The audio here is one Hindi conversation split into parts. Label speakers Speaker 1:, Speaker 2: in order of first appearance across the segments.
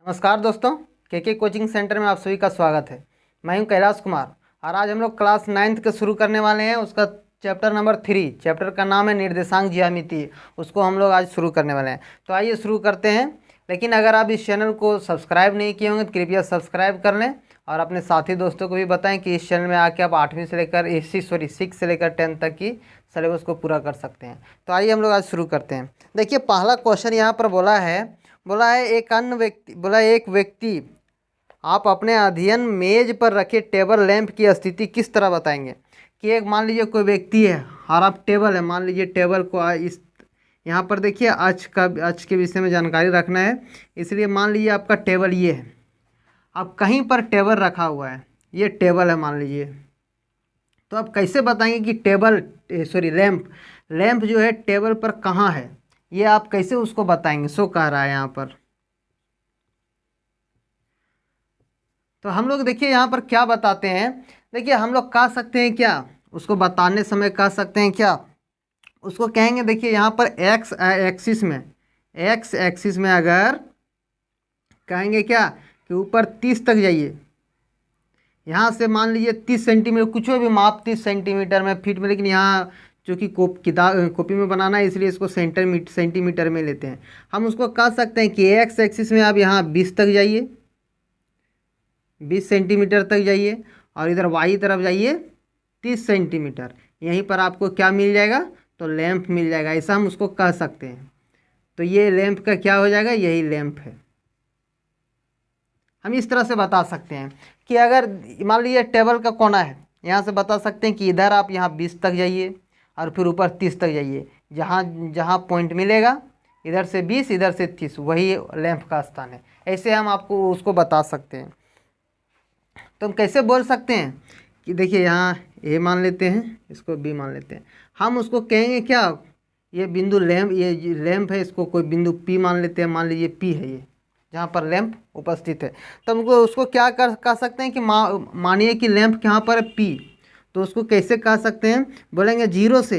Speaker 1: नमस्कार दोस्तों, के कोचिंग सेंटर में आप सभी का स्वागत है। मैं हूं कैलाश कुमार और आज हम लोग क्लास 9th के शुरू करने वाले हैं। उसका चैप्टर नंबर 3, चैप्टर का नाम है निर्देशांक ज्यामिति। उसको हम लोग आज शुरू करने वाले हैं। तो आइए शुरू करते हैं। लेकिन अगर आप इस चैनल को सब्सक्राइब नहीं किए होंगे तो कृपया सब्सक्राइब कर लें और अपने साथी दोस्तों को भी बताएँ कि इस चैनल में आके आप 8वीं से लेकर 6 से लेकर 10th तक की सिलेबस को पूरा कर सकते हैं। तो आइए हम लोग आज शुरू करते हैं। देखिए, पहला क्वेश्चन यहाँ पर बोला है एक व्यक्ति आप अपने अध्ययन मेज पर रखे टेबल लैंप की स्थिति किस तरह बताएंगे। कि एक मान लीजिए कोई व्यक्ति है और आप टेबल है, मान लीजिए टेबल को इस यहाँ पर देखिए अक्ष के विषय में जानकारी रखना है। इसलिए मान लीजिए आपका टेबल ये है, अब कहीं पर टेबल रखा हुआ है, ये टेबल है मान लीजिए। तो आप कैसे बताएंगे कि लैंप जो है टेबल पर कहाँ है, ये आप कैसे उसको बताएंगे। सो कह रहा है यहाँ पर। तो हम लोग देखिए यहाँ पर क्या बताते हैं। देखिए हम लोग कह सकते हैं क्या, उसको बताने समय कह सकते हैं क्या, उसको कहेंगे। देखिए यहाँ पर एक्स एक्सिस में अगर कहेंगे क्या कि ऊपर 30 तक जाइए। यहाँ से मान लीजिए 30 सेंटीमीटर, कुछ भी माप 30 सेंटीमीटर में, फीट में, लेकिन यहाँ चूँकि कॉपी में बनाना है इसलिए इसको सेंटीमीटर में लेते हैं। हम उसको कह सकते हैं कि एक्स एक्सिस में आप यहाँ 20 तक जाइए, 20 सेंटीमीटर तक जाइए और इधर वाई तरफ जाइए 30 सेंटीमीटर। यहीं पर आपको क्या मिल जाएगा, तो लैंप मिल जाएगा। ऐसा हम उसको कह सकते हैं। तो ये लैंप का क्या हो जाएगा, यही लैंप है। हम इस तरह से बता सकते हैं कि अगर मान लीजिए टेबल का कोना है, यहाँ से बता सकते हैं कि इधर आप यहाँ 20 तक जाइए और फिर ऊपर 30 तक जाइए। जहाँ जहाँ पॉइंट मिलेगा, इधर से 20 इधर से 30, वही लैंप का स्थान है। ऐसे हम आपको उसको बता सकते हैं। तो हम कैसे बोल सकते हैं कि देखिए यहाँ ए मान लेते हैं, इसको बी मान लेते हैं। हम उसको कहेंगे क्या, ये बिंदु ये लैंप है, इसको कोई बिंदु पी मान लेते हैं। मान लीजिए पी है ये, जहाँ पर लैंप उपस्थित है। तो हमको उसको क्या कह सकते हैं कि मानिए कि लैंप कहाँ पर है, पी। तो उसको कैसे कह सकते हैं, बोलेंगे 0 से,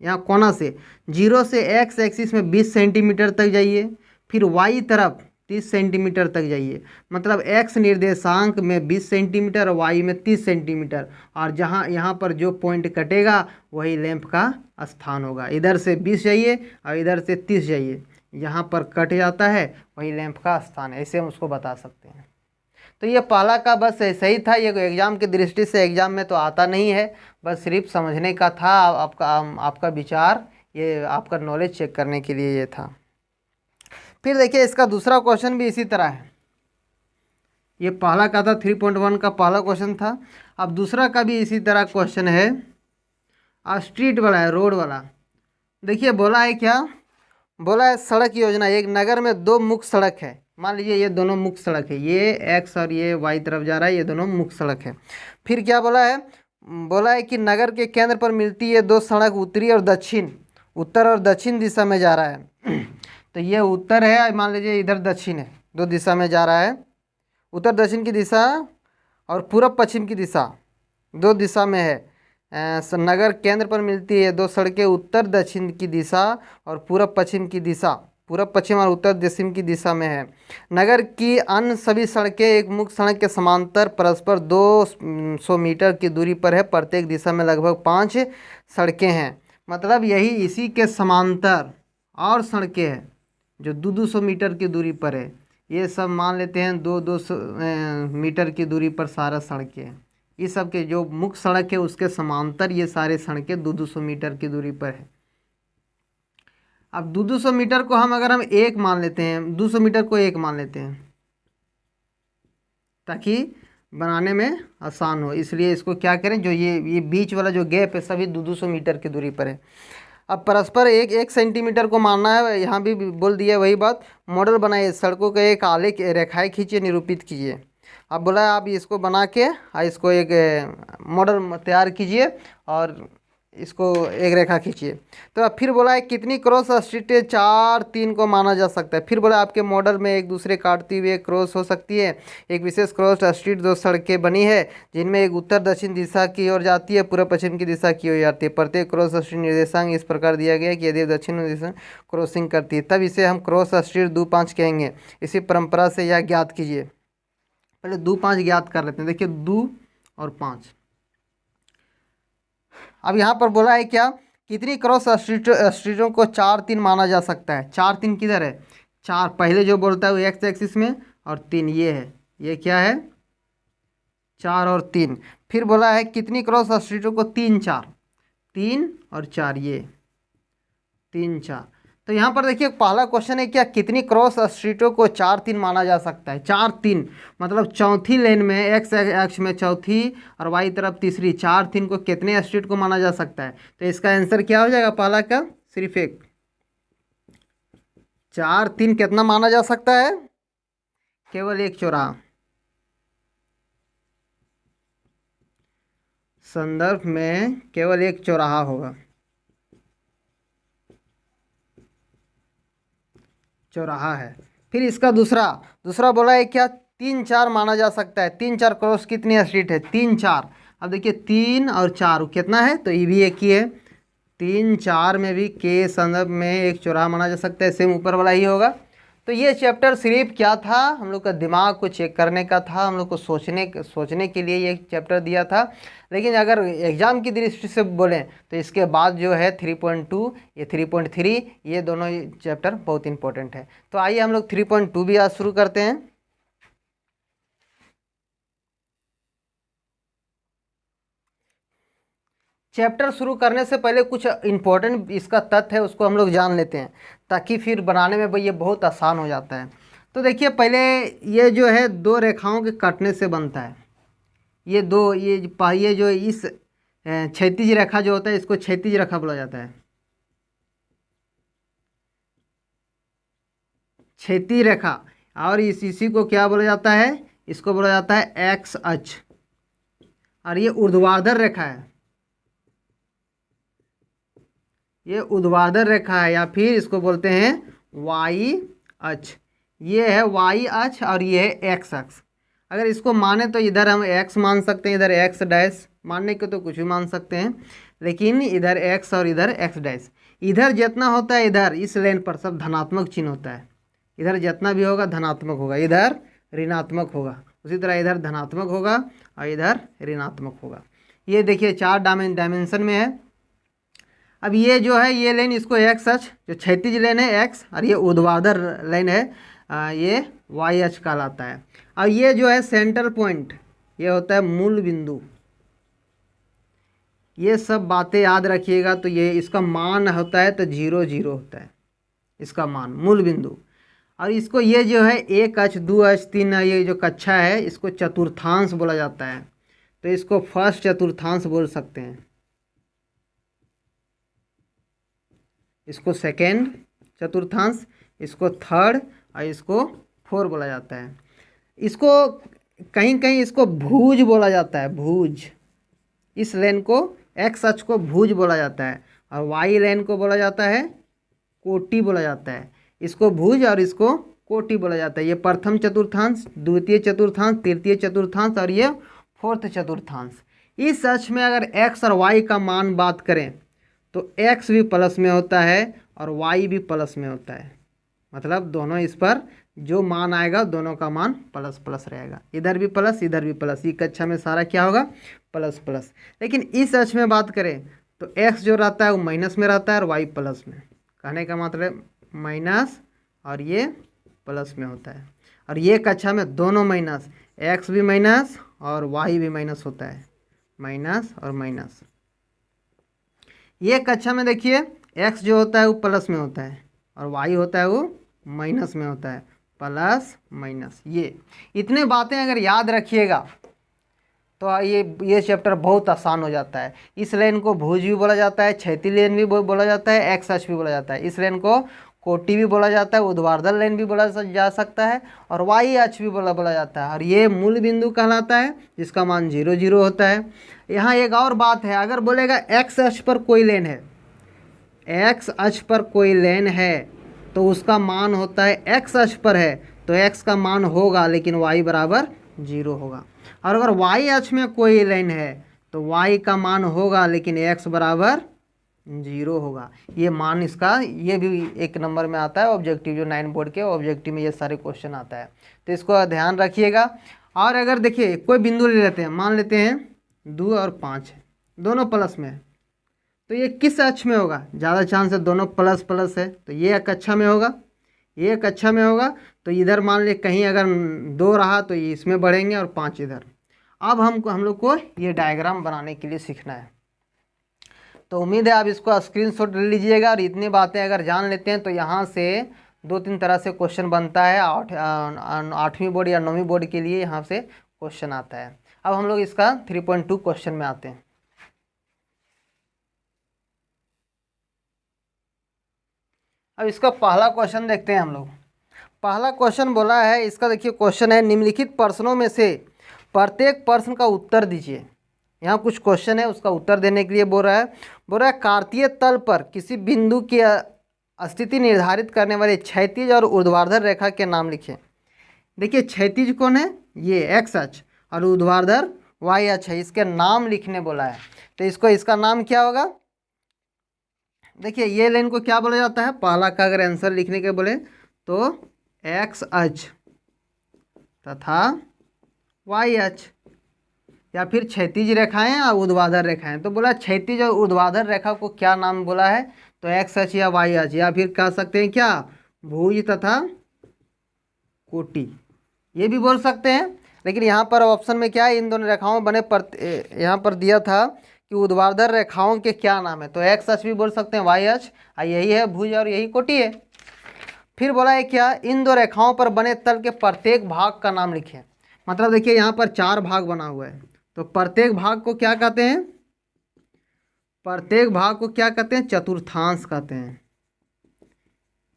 Speaker 1: यहाँ कोना से 0 से एक्स एक्सिस में 20 सेंटीमीटर तक जाइए, फिर वाई तरफ 30 सेंटीमीटर तक जाइए। मतलब एक्स निर्देशांक में 20 सेंटीमीटर और वाई में 30 सेंटीमीटर, और जहाँ यहाँ पर जो पॉइंट कटेगा वही लैंप का स्थान होगा। इधर से 20 जाइए और इधर से 30 जाइए, यहाँ पर कट जाता है वही लैंप का स्थान है। ऐसे हम उसको बता सकते हैं। तो ये पहला का बस ऐसा ही था। ये एग्ज़ाम की दृष्टि से एग्ज़ाम में तो आता नहीं है, बस सिर्फ समझने का था। आपका विचार, ये आपका नॉलेज चेक करने के लिए ये था। फिर देखिए इसका दूसरा क्वेश्चन भी इसी तरह है। ये पहला का था 3.1 का पहला क्वेश्चन था। अब दूसरा का भी इसी तरह क्वेश्चन है। स्ट्रीट वाला है, रोड वाला। देखिए बोला है क्या, बोला है सड़क योजना। एक नगर में 2 मुख्य सड़क है। मान लीजिए ये दोनों मुख्य सड़क है, ये एक्स और ये वाई तरफ जा रहा है, ये दोनों मुख्य सड़क है। फिर क्या बोला है, बोला है कि नगर के केंद्र पर मिलती है 2 सड़क उत्तर और दक्षिण दिशा में जा रहा है। तो ये उत्तर है, मान लीजिए इधर दक्षिण है, 2 दिशा में जा रहा है। उत्तर दक्षिण की दिशा और पूरब पश्चिम की दिशा 2 दिशा में है। नगर केंद्र पर मिलती है 2 सड़कें उत्तर दक्षिण की दिशा और पूरब पश्चिम की दिशा, पूरब पश्चिम और उत्तर दक्षिण की दिशा में है। नगर की अन्य सभी सड़कें एक मुख्य सड़क के समांतर परस्पर 200 मीटर की दूरी पर है। प्रत्येक दिशा में लगभग 5 सड़कें हैं। मतलब यही इसी के समांतर और सड़कें हैं जो 200 मीटर की दूरी पर है। ये सब मान लेते हैं 200 मीटर की दूरी पर सारा सड़कें हैं। इस सब के जो मुख्य सड़क है उसके समांतर ये सारे सड़कें 200 मीटर की दूरी पर है। अब 200 मीटर को हम एक मान लेते हैं, 200 मीटर को 1 मान लेते हैं ताकि बनाने में आसान हो। इसलिए इसको क्या करें, जो ये बीच वाला जो गैप है सभी 200 मीटर की दूरी पर है। अब परस्पर 1 सेंटीमीटर को मानना है। यहाँ भी बोल दिया वही बात। मॉडल बनाइए, सड़कों का एक आलेख रेखाएं खींचिए, निरूपित कीजिए। अब बोला आप इसको बना के इसको एक मॉडल तैयार कीजिए और इसको एक रेखा खींचिए। तो अब फिर बोला है कितनी क्रॉस स्ट्रीटें 4 3 को माना जा सकता है। फिर बोला आपके मॉडल में एक दूसरे काटती हुई एक क्रॉस हो सकती है। एक विशेष क्रॉस स्ट्रीट दो सड़कें बनी है जिनमें एक उत्तर दक्षिण दिशा की ओर जाती है, पूर्व पश्चिम की दिशा की ओर जाती है। प्रत्येक क्रॉस स्ट्रीट निर्देशांक इस प्रकार दिया गया है कि यदि दक्षिण दिशा क्रॉसिंग करती है तब इसे हम क्रॉस स्ट्रीट 2 5 कहेंगे। इसी परंपरा से यह ज्ञात कीजिए। पहले 2 5 ज्ञात कर लेते हैं। देखिए 2 और 5। अब यहाँ पर बोला है क्या, कितनी क्रॉस स्ट्रीटों को 4 3 माना जा सकता है। 4 3 किधर है, 4 पहले जो बोलता है वो एक्स एक्सिस में, और 3 ये है, ये क्या है 4 और 3। फिर बोला है कितनी क्रॉस स्ट्रीटों को 3 4, 3 और 4 ये 3 4। तो यहाँ पर देखिए पहला क्वेश्चन है क्या, कितनी क्रॉस स्ट्रीटों को 4 3 माना जा सकता है। 4 3 मतलब चौथी लेन में एक्स एक्स में चौथी और वाई तरफ तीसरी, 4 3 को कितने स्ट्रीट को माना जा सकता है। तो इसका आंसर क्या हो जाएगा पहला का, सिर्फ एक। 4 3 कितना माना जा सकता है, केवल एक चौराहा। संदर्भ में केवल एक चौराहा होगा, चौराहा है। फिर इसका दूसरा बोला है क्या, 3 4 माना जा सकता है। 3 4 क्रॉस कितनी स्ट्रीट है, 3 4। अब देखिए 3 और 4 कितना है, तो ये भी एक ही है। 3 4 में भी के संदर्भ में एक चौराहा माना जा सकता है, सेम ऊपर वाला ही होगा। तो ये चैप्टर सिर्फ क्या था, हम लोग का दिमाग को चेक करने का था, हम लोग को सोचने के लिए ये चैप्टर दिया था। लेकिन अगर एग्ज़ाम की दृष्टि से बोलें तो इसके बाद जो है 3.2 ये 3.3 ये दोनों चैप्टर बहुत इंपॉर्टेंट है। तो आइए हम लोग 3.2 भी आज शुरू करते हैं। चैप्टर शुरू करने से पहले कुछ इम्पोर्टेंट इसका तथ्य है उसको हम लोग जान लेते हैं, ताकि फिर बनाने में भाई ये बहुत आसान हो जाता है। तो देखिए पहले ये जो है 2 रेखाओं के कटने से बनता है। ये जो इस क्षैतिज रेखा जो होता है इसको क्षैतिज रेखा बोला जाता है। क्षैतिज रेखा, और इसी को क्या बोला जाता है, इसको बोला जाता है एक्स अक्ष। और ये ऊर्ध्वाधर रेखा है, ये ऊर्ध्वाधर रेखा है, या फिर इसको बोलते हैं वाई अक्ष। ये है वाई अक्ष और ये है एक्स अक्ष। अगर इसको माने तो इधर हम एक्स मान सकते हैं, इधर एक्स डैश, मानने के तो कुछ भी मान सकते हैं, लेकिन इधर एक्स और इधर एक्स डैश। इधर जितना होता है इधर इस लाइन पर सब धनात्मक चिन्ह होता है। इधर जितना भी होगा धनात्मक होगा, इधर ऋणात्मक होगा। उसी तरह इधर धनात्मक होगा और इधर ऋणात्मक होगा। ये देखिए 4 डायमेंशन में है। अब ये जो है ये लाइन इसको एक्स अक्ष, जो क्षैतिज लाइन है एक्स, और ये ऊर्ध्वाधर लाइन है ये वाई अक्ष कहलाता है। और ये जो है सेंटर पॉइंट, ये होता है मूल बिंदु। ये सब बातें याद रखिएगा। तो ये इसका मान होता है तो 0 0 होता है इसका मान, मूल बिंदु। और इसको ये जो है 1 अक्ष 2 अक्ष 3, ये जो कक्षा है इसको चतुर्थांश बोला जाता है। तो इसको फर्स्ट चतुर्थांश बोल सकते हैं, इसको सेकेंड चतुर्थांश, इसको थर्ड और इसको 4 बोला जाता है। इसको कहीं कहीं इसको भुज बोला जाता है, भुज। इस लाइन को एक्स अक्ष को भुज बोला जाता है, और वाई लाइन को बोला जाता है कोटि बोला जाता है। इसको भुज और इसको कोटि बोला जाता है। ये प्रथम चतुर्थांश, द्वितीय चतुर्थांश, तृतीय चतुर्थांश और ये 4th चतुर्थांश। इस अक्ष में अगर एक्स और वाई का मान बात करें तो एक्स भी प्लस में होता है और वाई भी प्लस में होता है। मतलब दोनों इस पर जो मान आएगा दोनों का मान प्लस प्लस रहेगा, इधर भी प्लस इधर भी प्लस। ये कक्षा में सारा क्या होगा, प्लस प्लस। लेकिन इस अक्ष में बात करें तो एक्स जो रहता है वो माइनस में रहता है और वाई प्लस में। कहने का मतलब माइनस और ये प्लस में होता है। और ये कक्षा में दोनों माइनस, एक्स भी माइनस और वाई भी माइनस होता है, माइनस और माइनस। ये कक्षा में देखिए एक्स जो होता है वो प्लस में होता है और वाई होता है वो माइनस में होता है, प्लस माइनस। ये इतने बातें अगर याद रखिएगा तो ये चैप्टर बहुत आसान हो जाता है। इस लाइन को भुज भी बोला जाता है, क्षैतिज लाइन भी बोला जाता है, एक्स अक्ष भी बोला जाता है। इस लाइन को कोटि भी बोला जाता है, ऊर्ध्वाधर लाइन भी बोला जा सकता है, और वाई अक्ष भी बोला जाता है। और ये मूल बिंदु कहलाता है जिसका मान 0 0 होता है। यहाँ एक और बात है, अगर बोलेगा एक्स अक्ष पर कोई लेन है, एक्स अक्ष पर कोई लेन है तो उसका मान होता है, एक्स अक्ष पर है तो एक्स का मान होगा लेकिन वाई बराबर 0 होगा। और अगर वाई अक्ष में कोई लेन है तो वाई का मान होगा लेकिन एक्स बराबर 0 होगा। ये मान इसका, ये भी एक नंबर में आता है ऑब्जेक्टिव, जो 9 बोर्ड के ऑब्जेक्टिव में ये सारे क्वेश्चन आता है, तो इसको ध्यान रखिएगा। और अगर देखिए कोई बिंदु ले लेते हैं, मान लेते हैं 2 और 5 दोनों प्लस में है, तो ये किस अक्ष में होगा? ज़्यादा चांस है दोनों प्लस प्लस है तो ये एक कक्षा में होगा, ये एक कक्षा में होगा। तो इधर मान ले कहीं अगर 2 रहा तो ये इसमें बढ़ेंगे और 5 इधर। अब हम लोग को ये डायग्राम बनाने के लिए सीखना है। तो उम्मीद है आप इसको स्क्रीनशॉट ले लीजिएगा, और इतनी बातें अगर जान लेते हैं तो यहाँ से 2-3 तरह से क्वेश्चन बनता है। 8वीं बोर्ड या 9वीं बोर्ड के लिए यहाँ से क्वेश्चन आता है। अब हम लोग इसका 3.2 क्वेश्चन में आते हैं। अब इसका पहला क्वेश्चन देखते हैं हम लोग। पहला क्वेश्चन बोला है, इसका देखिए क्वेश्चन है, निम्नलिखित प्रश्नों में से प्रत्येक प्रश्न का उत्तर दीजिए। यहाँ कुछ क्वेश्चन है, उसका उत्तर देने के लिए बोल रहा है कार्तीय तल पर किसी बिंदु की स्थिति निर्धारित करने वाले क्षैतिज और ऊर्ध्वाधर रेखा के नाम लिखें। देखिए क्षैतिज कौन है? ये एक्स अक्ष, और ऊर्ध्वाधर वाई अक्ष है, इसके नाम लिखने बोला है। तो इसका नाम क्या होगा? देखिए ये लाइन को क्या बोला जाता है? पहला का अगर आंसर लिखने के बोले तो एक्स अक्ष तथा वाई अक्ष, या फिर क्षैतिज रेखाएं या ऊर्ध्वाधर रेखाएं। तो बोला क्षैतिज और ऊर्ध्वाधर रेखा को क्या नाम बोला है? तो एक्स अक्ष या वाई अक्ष, या फिर कह सकते हैं क्या, भुज तथा कोटि, ये भी बोल सकते हैं। लेकिन यहाँ पर ऑप्शन में क्या है, इन दोनों रेखाओं बने पर यहाँ पर दिया था कि ऊर्ध्वाधर रेखाओं के क्या नाम है, तो एक्स अक्ष भी बोल सकते हैं, वाई अक्ष, यही है भुज और यही कोटि है। फिर बोला है क्या, इन दो रेखाओं पर बने तल के प्रत्येक भाग का नाम लिखें। मतलब देखिए यहाँ पर 4 भाग बना हुआ है, तो प्रत्येक भाग को क्या कहते हैं? प्रत्येक भाग को क्या कहते हैं? चतुर्थांश कहते हैं।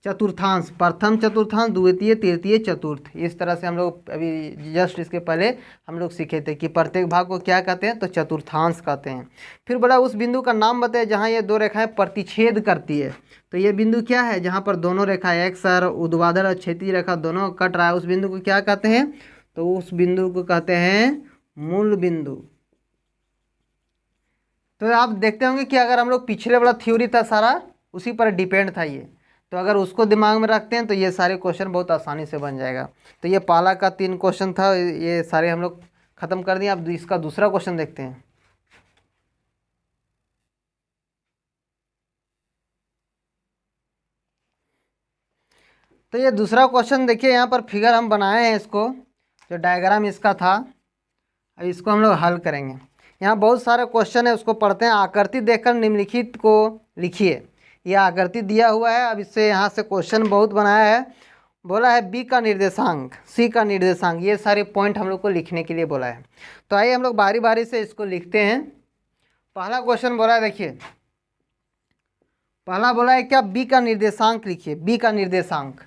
Speaker 1: चतुर्थांश, प्रथम चतुर्थांश, द्वितीय, तृतीय, चतुर्थ, इस तरह से हम लोग अभी जस्ट इसके पहले हम लोग सीखे थे कि प्रत्येक भाग को क्या कहते हैं? तो चतुर्थांश कहते हैं। फिर बोला उस बिंदु का नाम बताए जहाँ ये 2 रेखाएं प्रतिच्छेद करती है। तो ये बिंदु क्या है? जहाँ पर दोनों रेखा एक्स और ऊर्ध्वाधर और क्षैतिज रेखा दोनों कट रहा है, उस बिंदु को क्या कहते हैं? तो उस बिंदु को कहते हैं मूल बिंदु। तो आप देखते होंगे कि अगर हम लोग पिछले वाला थ्योरी था सारा उसी पर डिपेंड था ये, तो अगर उसको दिमाग में रखते हैं तो ये सारे क्वेश्चन बहुत आसानी से बन जाएगा। तो ये पहला का 3 क्वेश्चन था, ये सारे हम लोग खत्म कर दिए। अब इसका दूसरा क्वेश्चन देखते हैं। तो ये दूसरा क्वेश्चन देखिए, यहाँ पर फिगर हम बनाए हैं, इसको जो डायग्राम इसका था, इसको हम लोग हल करेंगे। यहाँ बहुत सारे क्वेश्चन है, उसको पढ़ते हैं। आकृति देखकर निम्नलिखित को लिखिए। यह आकृति दिया हुआ है, अब इससे यहाँ से क्वेश्चन बहुत बनाया है। बोला है बी का निर्देशांक, सी का निर्देशांक, ये सारे पॉइंट हम लोग को लिखने के लिए बोला है। तो आइए हम लोग बारी बारी से इसको लिखते हैं। पहला क्वेश्चन बोला है, देखिए पहला बोला है क्या, बी का निर्देशांक लिखिए। बी का निर्देशांक,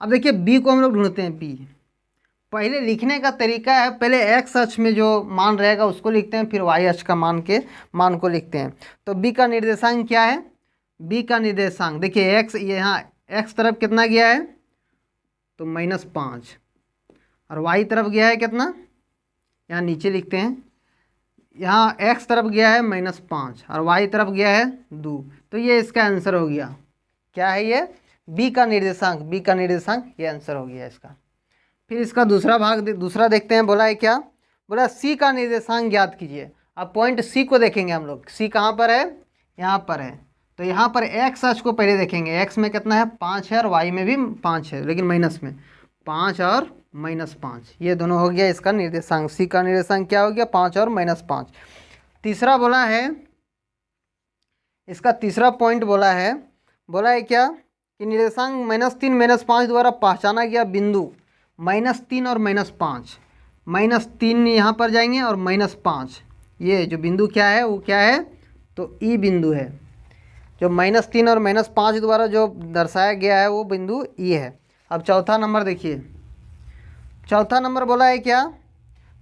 Speaker 1: अब देखिए बी को हम लोग ढूंढते हैं। बी पहले लिखने का तरीका है, पहले एक्स अक्ष में जो मान रहेगा उसको लिखते हैं, फिर वाई अक्ष का मान को लिखते हैं। तो बी का निर्देशांक क्या है? बी का निर्देशांक देखिए एक्स, यहाँ एक्स तरफ कितना गया है? तो -5, और वाई तरफ गया है कितना? यहाँ नीचे लिखते हैं, यहाँ एक्स तरफ गया है -5 और वाई तरफ गया है 2। तो ये इसका आंसर हो गया। क्या है ये? बी का निर्देशांक। बी का निर्देशांक ये आंसर हो गया इसका। फिर इसका दूसरा भाग दूसरा देखते हैं। बोला है क्या? बोला सी का निर्देशांक ज्ञात कीजिए। अब पॉइंट सी को देखेंगे हम लोग। सी कहाँ पर है? यहाँ पर है। तो यहाँ पर एक्स अक्ष को पहले देखेंगे। एक्स में कितना है? 5 है, और वाई में भी 5 है, लेकिन माइनस में 5 और -5, ये दोनों हो गया इसका निर्देशांक। सी का निर्देशांक क्या हो गया? 5 और -5। तीसरा बोला है, इसका तीसरा पॉइंट बोला है क्या कि निर्देशांक -3 -5 द्वारा पहचाना गया बिंदु -3 और -5, -3 यहाँ पर जाएंगे और -5, ये जो बिंदु क्या है वो क्या है? तो ई बिंदु है। जो -3 और -5 द्वारा जो दर्शाया गया है वो बिंदु ई है। अब चौथा नंबर देखिए, चौथा नंबर बोला है क्या,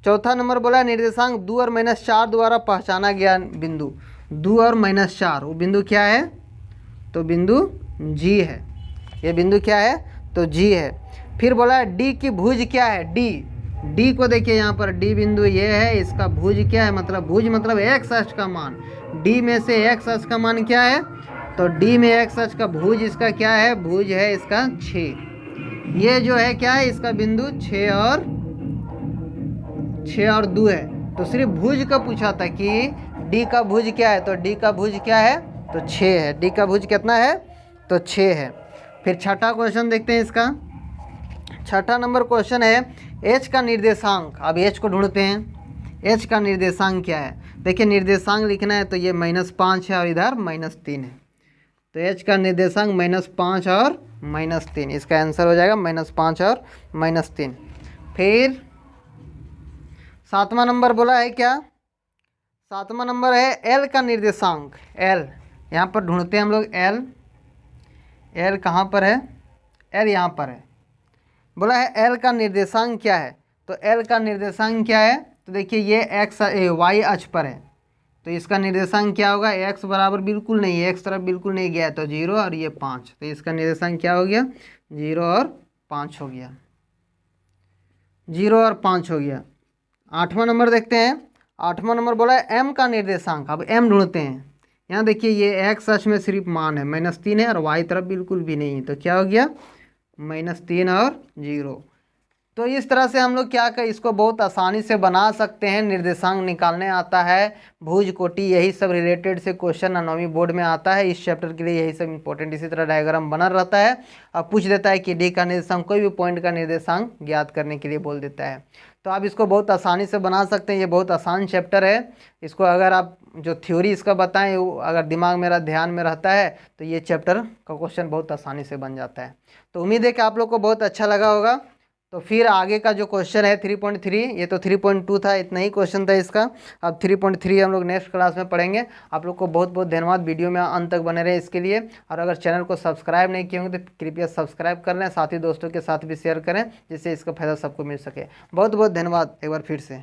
Speaker 1: चौथा नंबर बोला है निर्देशांक 2 और -4 द्वारा पहचाना गया बिंदु। 2 और -4 वो बिंदु क्या है, तो बिंदु जी है। ये बिंदु क्या है, तो जी है। फिर बोला है डी की भुज क्या है, डी को देखिए यहाँ पर डी बिंदु ये है, इसका भुज क्या है, मतलब भुज मतलब एक्स अक्ष का मान। डी में से एक्स अक्ष का मान क्या है, तो डी में एक्स अक्ष का भुज इसका क्या है, भुज है इसका 6। ये जो है क्या है, इसका बिंदु 6 और 2 है। तो सिर्फ भुज का पूछा था कि डी का भुज क्या है, तो डी का भुज क्या है, तो 6 है। डी का भुज कितना है, तो 6 है। फिर छठा क्वेश्चन देखते हैं इसका। छठा नंबर क्वेश्चन है एच का निर्देशांक। अब एच को ढूंढते हैं, एच का निर्देशांक क्या है। देखिए निर्देशांक लिखना है तो ये -5 है और इधर -3 है, तो एच का निर्देशांक -5 और -3, इसका आंसर हो जाएगा -5 और -3। फिर सातवां नंबर बोला है क्या, सातवां नंबर है एल का निर्देशांक। एल यहाँ पर ढूंढते हैं हम लोग, एल कहाँ पर है, एल यहाँ पर है। बोला है एल का निर्देशांक क्या है, तो एल का निर्देशांक क्या है, तो देखिए ये एक्स वाई अक्ष पर है, तो इसका निर्देशांक क्या होगा, एक्स बराबर बिल्कुल नहीं है, एक्स तरफ बिल्कुल नहीं गया है, तो 0 और ये 5, तो इसका निर्देशांक क्या हो गया, 0 और 5 हो गया, 0 और 5 हो गया। आठवां नंबर देखते हैं। आठवां नंबर बोला है एम का निर्देशांक। अब एम ढूंढते हैं। यहाँ देखिए ये एक्स अक्ष में सिर्फ मान है, -3 है और वाई तरफ बिल्कुल भी नहीं है, तो क्या हो गया, -3 और 0। तो इस तरह से हम लोग क्या कर इसको बहुत आसानी से बना सकते हैं। निर्देशांक निकालने आता है, भुज कोटि यही सब रिलेटेड से क्वेश्चन 9वीं बोर्ड में आता है। इस चैप्टर के लिए यही सब इंपॉर्टेंट। इसी तरह डायग्राम बना रहता है और पूछ देता है कि डी का निर्देशांक, कोई भी पॉइंट का निर्देशांक ज्ञात करने के लिए बोल देता है। तो आप इसको बहुत आसानी से बना सकते हैं। ये बहुत आसान चैप्टर है। इसको अगर आप जो थ्योरी इसका बताएं वो अगर दिमाग मेरा ध्यान में रहता है तो ये चैप्टर का क्वेश्चन बहुत आसानी से बन जाता है। तो उम्मीद है कि आप लोग को बहुत अच्छा लगा होगा। तो फिर आगे का जो क्वेश्चन है 3.3, ये तो 3.2 था, इतना ही क्वेश्चन था इसका। अब 3.3 हम लोग नेक्स्ट क्लास में पढ़ेंगे। आप लोग को बहुत बहुत धन्यवाद, वीडियो में अंत तक बने रहे इसके लिए। और अगर चैनल को सब्सक्राइब नहीं किए होंगे तो कृपया सब्सक्राइब कर लें, साथ ही दोस्तों के साथ भी शेयर करें जिससे इसका फायदा सबको मिल सके। बहुत बहुत धन्यवाद एक बार फिर से।